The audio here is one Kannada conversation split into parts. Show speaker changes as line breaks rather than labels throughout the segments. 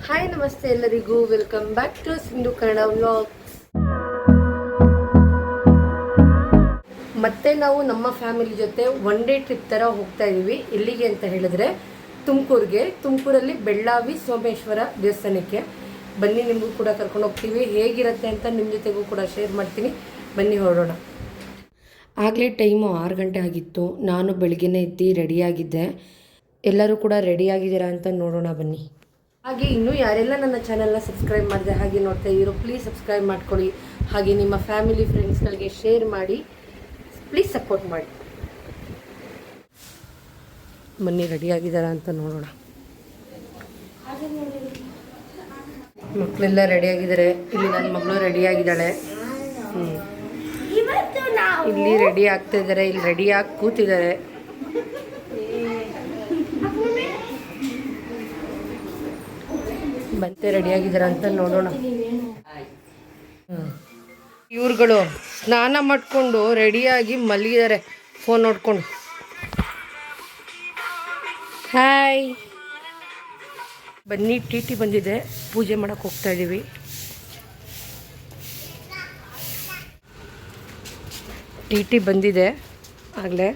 ಹಾಯ್ ನಮಸ್ತೆ ಎಲ್ಲರಿಗೂ, welcome back to Sindhu Kannada vlogs. ಮತ್ತೆ ನಾವು ನಮ್ಮ ಫ್ಯಾಮಿಲಿ ಜೊತೆ ಒನ್ ಡೇ ಟ್ರಿಪ್ ಥರ ಹೋಗ್ತಾ ಇದ್ದೀವಿ. ಎಲ್ಲಿಗೆ ಅಂತ ಹೇಳಿದ್ರೆ ತುಮಕೂರಲ್ಲಿ ಬೆಳ್ಳಾವಿ ಸೋಮೇಶ್ವರ ದೇವಸ್ಥಾನಕ್ಕೆ. ಬನ್ನಿ, ನಿಮಗೂ ಕೂಡ ಕರ್ಕೊಂಡು ಹೋಗ್ತೀವಿ. ಹೇಗಿರುತ್ತೆ ಅಂತ ನಿಮ್ಮ ಜೊತೆಗೂ ಕೂಡ ಶೇರ್ ಮಾಡ್ತೀನಿ. ಬನ್ನಿ ಹೊರಡೋಣ. ಆಗಲೇ ಟೈಮು 6 ಗಂಟೆ ಆಗಿತ್ತು. ನಾನು ಬೆಳಗ್ಗೆನೇ ಎದ್ದು ರೆಡಿಯಾಗಿದ್ದೆ. ಎಲ್ಲರೂ ಕೂಡ ರೆಡಿಯಾಗಿದ್ದೀರಾ ಅಂತ ನೋಡೋಣ ಬನ್ನಿ. ಹಾಗೆ ಇನ್ನೂ ಯಾರೆಲ್ಲ ನನ್ನ ಚಾನಲ್ನ ಸಬ್ಸ್ಕ್ರೈಬ್ ಮಾಡಿದೆ ಹಾಗೆ ನೋಡ್ತಾ ಇದ್ದೀರೋ ಪ್ಲೀಸ್ ಸಬ್ಸ್ಕ್ರೈಬ್ ಮಾಡ್ಕೊಳ್ಳಿ. ಹಾಗೆ ನಿಮ್ಮ ಫ್ಯಾಮಿಲಿ ಫ್ರೆಂಡ್ಸ್ಗಳಿಗೆ ಶೇರ್ ಮಾಡಿ, ಪ್ಲೀಸ್ ಸಪೋರ್ಟ್ ಮಾಡಿ. ಬನ್ನಿ, ರೆಡಿಯಾಗಿದ್ದಾರಾ ಅಂತ ನೋಡೋಣ. ಮಕ್ಕಳೆಲ್ಲ ರೆಡಿಯಾಗಿದ್ದಾರೆ. ಇಲ್ಲಿ ನನ್ನ ಮಗಳು ರೆಡಿಯಾಗಿದ್ದಾಳೆ. ಇಲ್ಲಿ ರೆಡಿ ಆಗ್ತಾ ಇದ್ದಾರೆ, ಇಲ್ಲಿ ರೆಡಿಯಾಗಿ ಕೂತಿದ್ದಾರೆ. ಮತ್ತೆ ರೆಡಿಯಾಗಿದ್ದಾರೆ ಅಂತ ನೋಡೋಣ. ಇವ್ರುಗಳು ಸ್ನಾನ ಮಾಡಿಕೊಂಡು ರೆಡಿಯಾಗಿ ಮಲಗಿದ್ದಾರೆ ಫೋನ್ ನೋಡ್ಕೊಂಡು. ಹಾಯ್, ಬನ್ನಿ. ಟಿ ಬಂದಿದೆ, ಪೂಜೆ ಮಾಡೋಕ್ಕೆ ಹೋಗ್ತಾ ಇದ್ದೀವಿ. ಟಿ ಬಂದಿದೆ ಆಗಲೇ.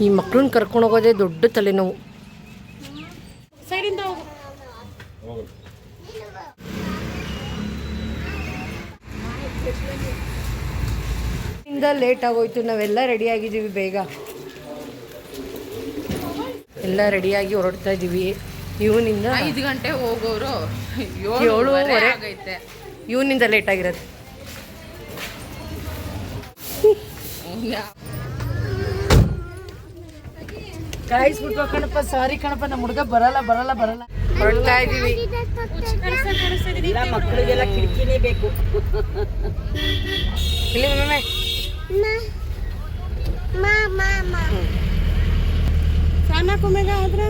ಈ ಮಕ್ಕಳನ್ನ ಕರ್ಕೊಂಡು ಹೋಗೋದೇ ದೊಡ್ಡ ತಲೆನೋವು. ಲೇಟ್ ಆಗೋಯ್ತು. ನಾವೆಲ್ಲ ರೆಡಿ ಆಗಿದ್ದೀವಿ, ಬೇಗ ಎಲ್ಲ ರೆಡಿಯಾಗಿ ಹೊರಡ್ತಾ ಇದ್ದೀವಿ. ಇವನಿಂದ
5 ಗಂಟೆ ಹೋಗೋರು
7:30 ಆಗೈತೆ. ಇವನಿಂದ ಲೇಟ್ ಆಗಿರೋದು.
ಕಾಯಿಸ್ಬಿಟ್ಟು ಕಣಪ್ಪ, ಸಾರಿ ಕಣಪ್ಪ, ನಮ್ಮ ಹುಡುಗ ಬರಲ್ಲ.
ಹೊರಡ್ತಾ ಇದ್ದೀವಿ.
ಮಕ್ಕಳಿಗೆಲ್ಲ ಕಿಟಕಿನೇ ಬೇಕು.
ಇಲ್ಲಿ
ಸಾನ ಕುಮೆಗ ಆದ್ರೆ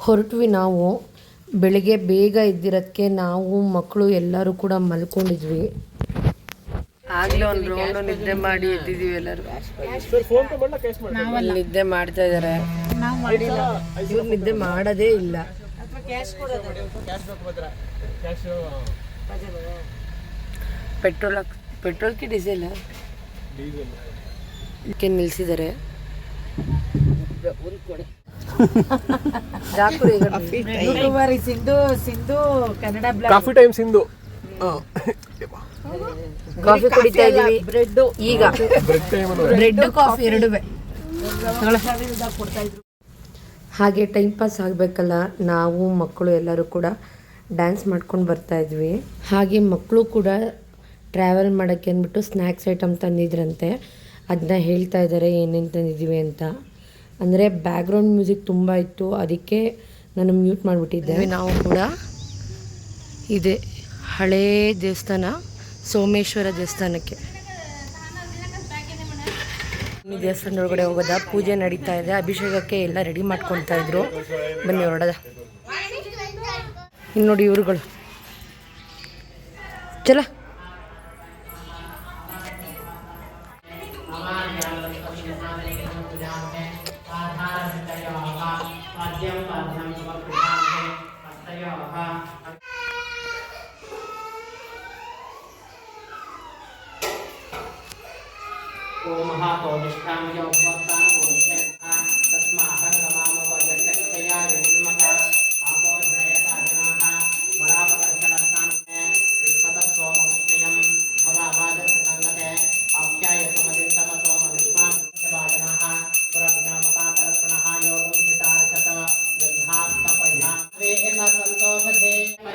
ಹೊರಟ್ವಿ. ನಾವು ಬೆಳಿಗ್ಗೆ ಬೇಗ ಇದ್ದಿರೋದಕ್ಕೆ ನಾವು ಮಕ್ಕಳು ಎಲ್ಲರೂ ಕೂಡ ಮಲ್ಕೊಂಡಿದ್ವಿ. ಆಗಲೇ ಒಂದು ರೌಂಡು ನಿದ್ದೆ ಮಾಡಿ ಎದ್ದಿದ್ದೀವಿ ಎಲ್ಲರೂ. ನಿದ್ದೆ ಮಾಡ್ತಾ ಇದ್ದಾರೆ. ಇವ್ರು ನಿದ್ದೆ ಮಾಡೋದೇ ಇಲ್ಲ. ಪೆಟ್ರೋಲ್ಗೆ ಡೀಸೆಲ್ ಇದಕ್ಕೆ ನಿಲ್ಲಿಸಿದ್ದಾರೆ.
Sindhu Kannada
coffee time Sindhu
coffee ಕುಡಿತಾ ಇದೀವಿ. ಈಗ ಬ್ರೆಡ್ ಕಾಫಿ ಎರಡೂ. ಹಾಗೆ ಟೈಮ್ ಪಾಸ್ ಆಗಬೇಕಲ್ಲ, ನಾವು ಮಕ್ಕಳು ಎಲ್ಲರೂ ಕೂಡ ಡ್ಯಾನ್ಸ್ ಮಾಡ್ಕೊಂಡು ಬರ್ತಾ ಇದ್ವಿ. ಹಾಗೆ ಮಕ್ಕಳು ಕೂಡ ಟ್ರಾವೆಲ್ ಮಾಡೋಕ್ಕೆ ಅಂದ್ಬಿಟ್ಟು ಸ್ನ್ಯಾಕ್ಸ್ ಐಟಮ್ ತಂದಿದ್ರಂತೆ. ಅದನ್ನ ಹೇಳ್ತಾ ಇದ್ದಾರೆ ಏನೇನು ತಂದಿದ್ದೀವಿ ಅಂತ. ಅಂದರೆ ಬ್ಯಾಕ್ಗ್ರೌಂಡ್ ಮ್ಯೂಸಿಕ್ ತುಂಬ ಇತ್ತು, ಅದಕ್ಕೆ ನಾನು ಮ್ಯೂಟ್ ಮಾಡಿಬಿಟ್ಟಿದ್ದೆ. ನಾವು ಕೂಡ ಇದೆ ಹಳೇ ದೇವಸ್ಥಾನ, ಸೋಮೇಶ್ವರ ದೇವಸ್ಥಾನಕ್ಕೆ. ಈ ದೇವಸ್ಥಾನದೊಳಗಡೆ ಹೋಗೋದ, ಪೂಜೆ ನಡೀತಾ ಇದೆ, ಅಭಿಷೇಕಕ್ಕೆ ಎಲ್ಲ ರೆಡಿ ಮಾಡ್ಕೊತಾ ಇದ್ರು. ಬನ್ನಿ ಹೊರಡದ. ಇನ್ನು ನೋಡಿ ಇವ್ರುಗಳು. ಚಲ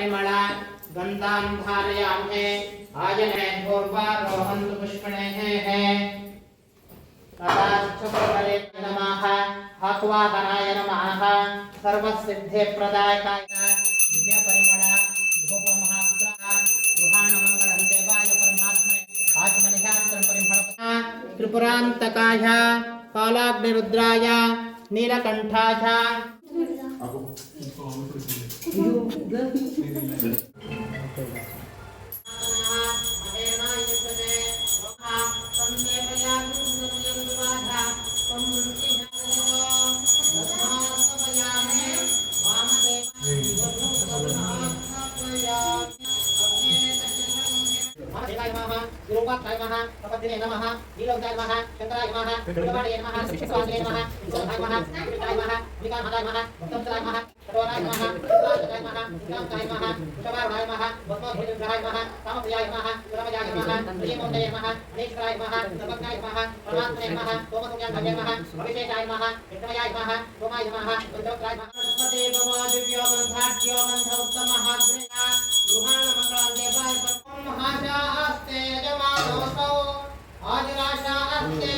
परिमळ गन्धान् धारयामहे आजने पूर्वारोहन्तु पुष्पिणेः तदाश्चुपरे नमः आह्वाहनाय नमः सर्वसिद्धिप्रदायकाय दिव्यपरिमळ धूपमहाग्रह गृहाणमङ्गलं देवाय परमात्मने आत्मनिशान्तं परिमळ त्रिपुरान्तकाय कालाग्निरुद्राय नीलकण्ठाय गुरुवाक्काय नमः प्रपद्दिने नमः नीलोदयाय नमः शंकराय नमः गुरुवाणीय नमः स्वामिने नमः विशाखाय नमः विकाय नमः विकामदाय नमः भक्तवत्सलाय नमः कठोराय नमः कृष्णाय नमः कृष्णाय नमः कुशवारुणाय नमः भस्मभूषिताय नमः कामप्रियाय नमः गुरमजाय नमः प्रियमोदये नमः अनेश्वराय नमः सर्वज्ञाय नमः परमात्मने नमः सोमसुज्ञाय नमः अभिषेकाय नमः विष्णुयाय नमः सोमाय नमः पंचवक्त्राय नमः सरस्वती भगवा दिव्यो गन्धाढ्यो गन्धोत्तमहाग्रया गृहाणमङ्गलं देवाय महाशास्ते यजमानोऽसौ आदिराशास्ते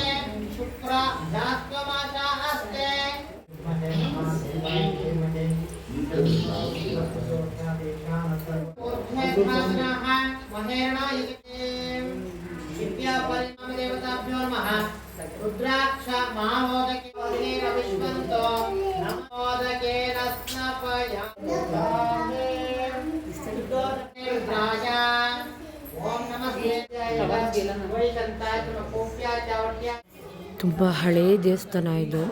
शुक्र ध्यात्वमाशास्ते ऊर्ध्वेऽस्मानः महेरणायते विद्यापरिणामदेवताभ्यो नमः रुद्राक्ष महामोदके वदिनेन विश्वन्तो नमोदकेन स्नपयामि रुद्राय ओम नमस्ते वैशंताय तुमकोप्या चावट्या
ತುಂಬ ಹಳೆಯ ದೇವಸ್ಥಾನ ಇದು.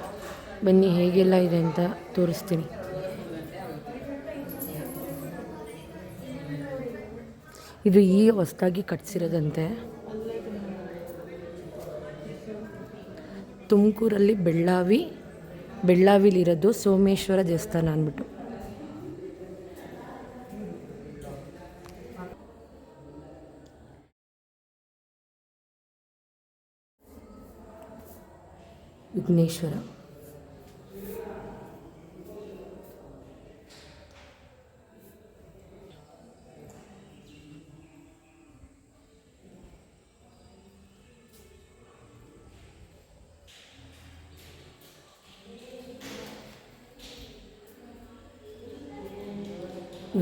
ಬನ್ನಿ ಹೇಗೆಲ್ಲ ಇದೆ ಅಂತ ತೋರಿಸ್ತೀನಿ. ಇದು ಈಗ ಹೊಸದಾಗಿ ಕಟ್ಸಿರೋದಂತೆ. ತುಮಕೂರಲ್ಲಿ ಬೆಳ್ಳಾವಿಲಿರೋದು ಸೋಮೇಶ್ವರ ದೇವಸ್ಥಾನ ಅಂದ್ಬಿಟ್ಟು. ವಿಘ್ನೇಶ್ವರ,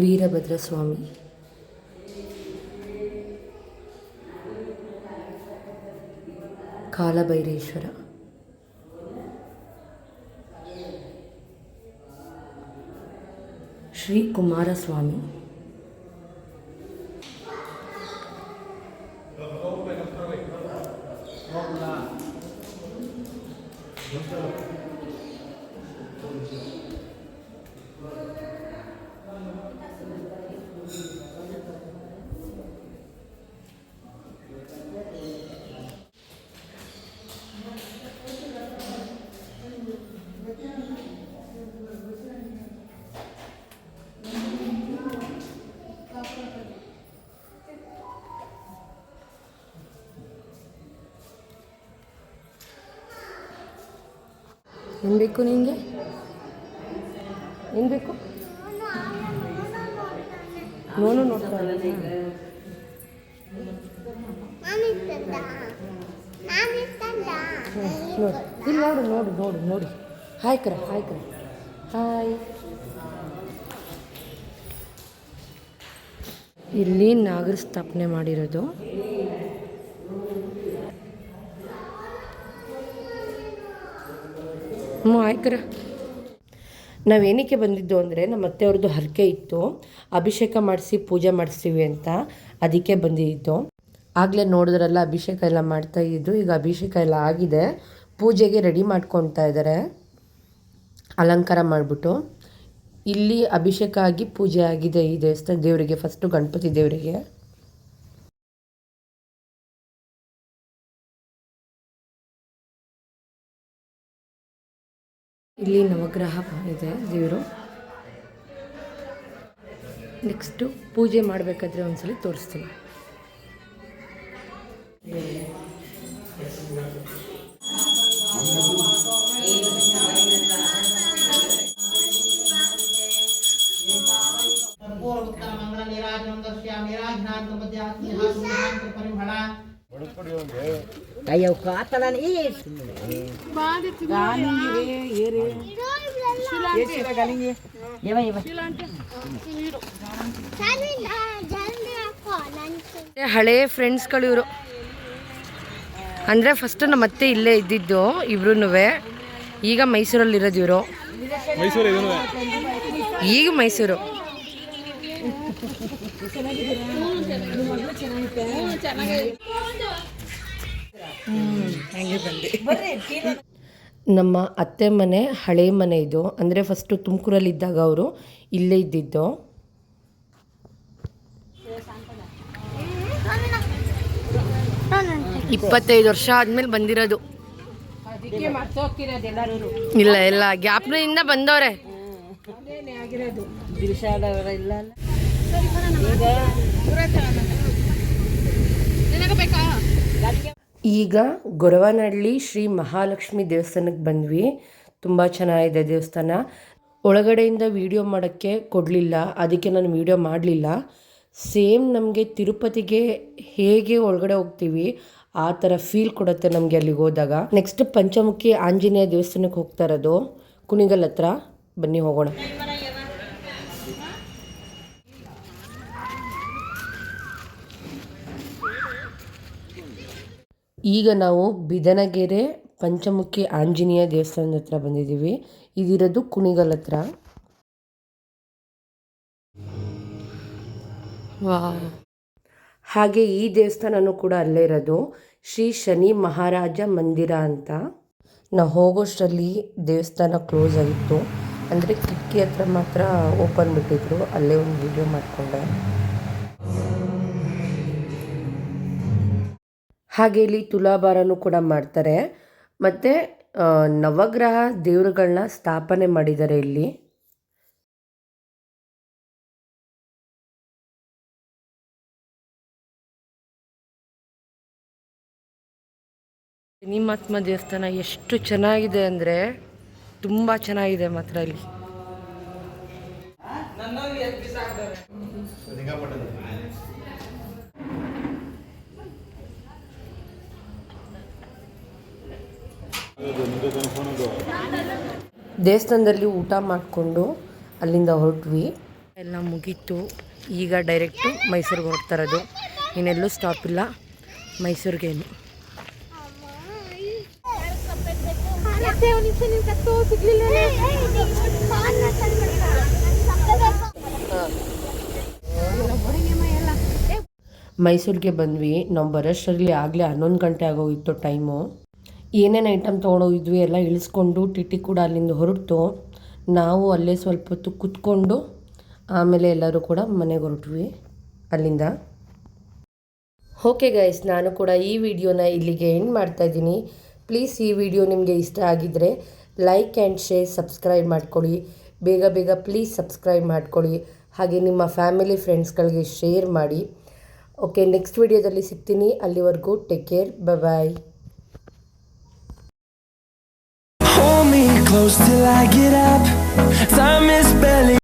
ವೀರಭದ್ರ ಸ್ವಾಮಿ, ಕಾಲಭೈರೇಶ್ವರ, ಶ್ರೀ ಕುಮಾರಸ್ವಾಮಿ, ಏನು ಬೇಕು ನಿನಗೆ? ಏನು ಬೇಕು? ನೋಡು ನೋಡ್ತಾ
ನೋಡಿ
ಇಲ್ಲಿ ನೋಡು ನೋಡು ನೋಡು ನೋಡಿ. ಹಾಯ್ ಕರ ಹಾಯ್. ಇಲ್ಲಿ ನಾಗರ ಸ್ಥಾಪನೆ ಮಾಡಿರೋದು. ಆಯ್ಕರ ನಾವೇನಕ್ಕೆ ಬಂದಿದ್ದು ಅಂದರೆ ನಮ್ಮ ಅತ್ತೆಯವ್ರದ್ದು ಹರಕೆ ಇತ್ತು, ಅಭಿಷೇಕ ಮಾಡಿಸಿ ಪೂಜೆ ಮಾಡಿಸ್ತೀವಿ ಅಂತ, ಅದಕ್ಕೆ ಬಂದಿದ್ದು. ಆಗಲೇ ನೋಡಿದ್ರಲ್ಲ ಅಭಿಷೇಕ ಎಲ್ಲ ಮಾಡ್ತಾ ಇದ್ದು. ಈಗ ಅಭಿಷೇಕ ಎಲ್ಲ ಆಗಿದೆ, ಪೂಜೆಗೆ ರೆಡಿ ಮಾಡ್ಕೊತಾ ಇದ್ದಾರೆ ಅಲಂಕಾರ ಮಾಡಿಬಿಟ್ಟು. ಇಲ್ಲಿ ಅಭಿಷೇಕ ಆಗಿ ಪೂಜೆ ಆಗಿದೆ ಈ ದೇವಸ್ಥಾನ ದೇವರಿಗೆ, ಫಸ್ಟು ಗಣಪತಿ ದೇವರಿಗೆ. ಇಲ್ಲಿ ನವಗ್ರಹ ಇದೆ ದೇವರು. ನೆಕ್ಸ್ಟು ಪೂಜೆ ಮಾಡಬೇಕಾದ್ರೆ ಒಂದ್ಸಲ ತೋರಿಸ್ತೀನಿ.
पूर्वोत्तरम ನೀರಾಜನಂ ದರ್ಶಯಾಮಿ ನೀರಾಜನಾಂತರ ಮಧ್ಯಾತ್ಮಹಾಸುಮಹಾಂತರ ಪರಿಮಳ
ಅಯ್ಯೋ ಕಾತಲನ ಏ ಗಾಲಿಂಗಿ ಏರಿ ಏಸಿರ ಗಾಲಿಂಗಿ ಯವ ಯವ
ಹಳೆ ಫ್ರೆಂಡ್ಸ್ಗಳು ಇವರು. ಅಂದರೆ ಫಸ್ಟ್ ನಮ್ಮ ಅತ್ತೆ ಇಲ್ಲೇ ಇದ್ದಿದ್ದು ಇಬ್ರು. ಈಗ ಮೈಸೂರಲ್ಲಿರೋದು ಇವರು. ಈಗ ಮೈಸೂರು. ನಮ್ಮ ಅತ್ತೆ ಮನೆ ಹಳೆ ಮನೆ ಇದು. ಅಂದರೆ ಫಸ್ಟು ತುಮಕೂರಲ್ಲಿದ್ದಾಗ ಅವರು ಇಲ್ಲೇ ಇದ್ದಿದ್ದು. ಇಪ್ಪತ್ತೈದು ವರ್ಷ ಆದ್ಮೇಲೆ ಬಂದಿರೋದು. ಇಲ್ಲ ಇಲ್ಲ ಗ್ಯಾಪ್ನಿಂದ ಬಂದವ್ರೆ. ಈಗ ಗೊರವನಹಳ್ಳಿ ಶ್ರೀ ಮಹಾಲಕ್ಷ್ಮಿ ದೇವಸ್ಥಾನಕ್ಕೆ ಬಂದ್ವಿ. ತುಂಬ ಚೆನ್ನಾಗಿದೆ ದೇವಸ್ಥಾನ. ಒಳಗಡೆಯಿಂದ ವಿಡಿಯೋ ಮಾಡೋಕ್ಕೆ ಕೊಡಲಿಲ್ಲ, ಅದಕ್ಕೆ ನಾನು ವಿಡಿಯೋ ಮಾಡಲಿಲ್ಲ. ಸೇಮ್ ನಮಗೆ ತಿರುಪತಿಗೆ ಹೇಗೆ ಒಳಗಡೆ ಹೋಗ್ತೀವಿ ಆ ಥರ ಫೀಲ್ ಕೊಡುತ್ತೆ ನಮಗೆ ಅಲ್ಲಿಗೆ ಹೋದಾಗ. ನೆಕ್ಸ್ಟ್ ಪಂಚಮುಖಿ ಆಂಜನೇಯ ದೇವಸ್ಥಾನಕ್ಕೆ ಹೋಗ್ತಾ ಇರೋದು ಕುಣಿಗಲ್ ಹತ್ರ. ಬನ್ನಿ ಹೋಗೋಣ. ಈಗ ನಾವು ಬಿದನಗೆರೆ ಪಂಚಮುಖಿ ಆಂಜನೇಯ ದೇವಸ್ಥಾನದ ಹತ್ರ ಬಂದಿದ್ದೀವಿ. ಇದಿರೋದು ಕುಣಿಗಲ್ ಹತ್ರ. ಹಾಗೆ ಈ ದೇವಸ್ಥಾನನೂ ಕೂಡ ಅಲ್ಲೇ ಇರೋದು. ಶ್ರೀ ಶನಿ ಮಹಾರಾಜ ಮಂದಿರ ಅಂತ. ನಾವು ಹೋಗೋಷ್ಟರಲ್ಲಿ ದೇವಸ್ಥಾನ ಕ್ಲೋಸ್ ಆಗಿತ್ತು. ಅಂದರೆ ಕಿಟಕಿ ಹತ್ರ ಮಾತ್ರ ಓಪನ್ ಬಿಟ್ಟಿದ್ರು. ಅಲ್ಲೇ ಒಂದು ವಿಡಿಯೋ ಮಾಡಿಕೊಂಡೆ. ಹಾಗೆ ಇಲ್ಲಿ ತುಲಾಭಾರನೂ ಕೂಡ ಮಾಡ್ತಾರೆ. ಮತ್ತು ನವಗ್ರಹ ದೇವರುಗಳನ್ನ ಸ್ಥಾಪನೆ ಮಾಡಿದ್ದಾರೆ ಇಲ್ಲಿ. ಶನಿಮಹಾತ್ಮ ದೇವಸ್ಥಾನ ಎಷ್ಟು ಚೆನ್ನಾಗಿದೆ ಅಂದರೆ ತುಂಬ ಚೆನ್ನಾಗಿದೆ ಮಾತ್ರ ಇಲ್ಲಿ. ದೇವಸ್ಥಾನದಲ್ಲಿ ಊಟ ಮಾಡಿಕೊಂಡು ಅಲ್ಲಿಂದ ಹೊರಟ್ವಿ. ಎಲ್ಲ ಮುಗೀತು. ಈಗ ಡೈರೆಕ್ಟು ಮೈಸೂರಿಗೆ ಹೋಗ್ತಾ ಇರೋದು. ಇನ್ನೆಲ್ಲೂ ಸ್ಟಾಪ್ ಇಲ್ಲ, ಮೈಸೂರಿಗೇನು. ಮೈಸೂರಿಗೆ ಬಂದ್ವಿ. ನಾವು ಬರೋಷ್ಟರಲ್ಲಿ ಆಗಲೇ 11 ಗಂಟೆ ಆಗೋಗಿತ್ತು ಟೈಮು. ಏನೇನು ಐಟಮ್ ತೊಗೊಂಡೋಗಿದ್ವಿ ಎಲ್ಲ ಇಳಿಸ್ಕೊಂಡು ಟಿಟಿ ಕೂಡ ಅಲ್ಲಿಂದ ಹೊರಟು ನಾವು ಅಲ್ಲೇ ಸ್ವಲ್ಪ ಹೊತ್ತು ಕೂತ್ಕೊಂಡು ಆಮೇಲೆ ಎಲ್ಲರೂ ಕೂಡ ಮನೆಗೆ ಹೊರಟ್ವಿ ಅಲ್ಲಿಂದ. ಓಕೆ ಗೈಸ್, ನಾನು ಕೂಡ ಈ ವಿಡಿಯೋನ ಇಲ್ಲಿಗೆ ಎಂಡ್ ಮಾಡ್ತಾಯಿದ್ದೀನಿ. ಪ್ಲೀಸ್ ಈ ವಿಡಿಯೋ ನಿಮಗೆ ಇಷ್ಟ ಆಗಿದ್ದರೆ ಲೈಕ್ ಆ್ಯಂಡ್ ಶೇರ್, ಸಬ್ಸ್ಕ್ರೈಬ್ ಮಾಡ್ಕೊಳ್ಳಿ. ಬೇಗ ಬೇಗ ಪ್ಲೀಸ್ ಸಬ್ಸ್ಕ್ರೈಬ್ ಮಾಡ್ಕೊಳ್ಳಿ. ಹಾಗೆ ನಿಮ್ಮ ಫ್ಯಾಮಿಲಿ ಫ್ರೆಂಡ್ಸ್ಗಳಿಗೆ ಶೇರ್ ಮಾಡಿ. ಓಕೆ, ನೆಕ್ಸ್ಟ್ ವಿಡಿಯೋದಲ್ಲಿ ಸಿಗ್ತೀನಿ. ಅಲ್ಲಿವರೆಗೂ take care, bye.
Hold me close till I get up. Time is barely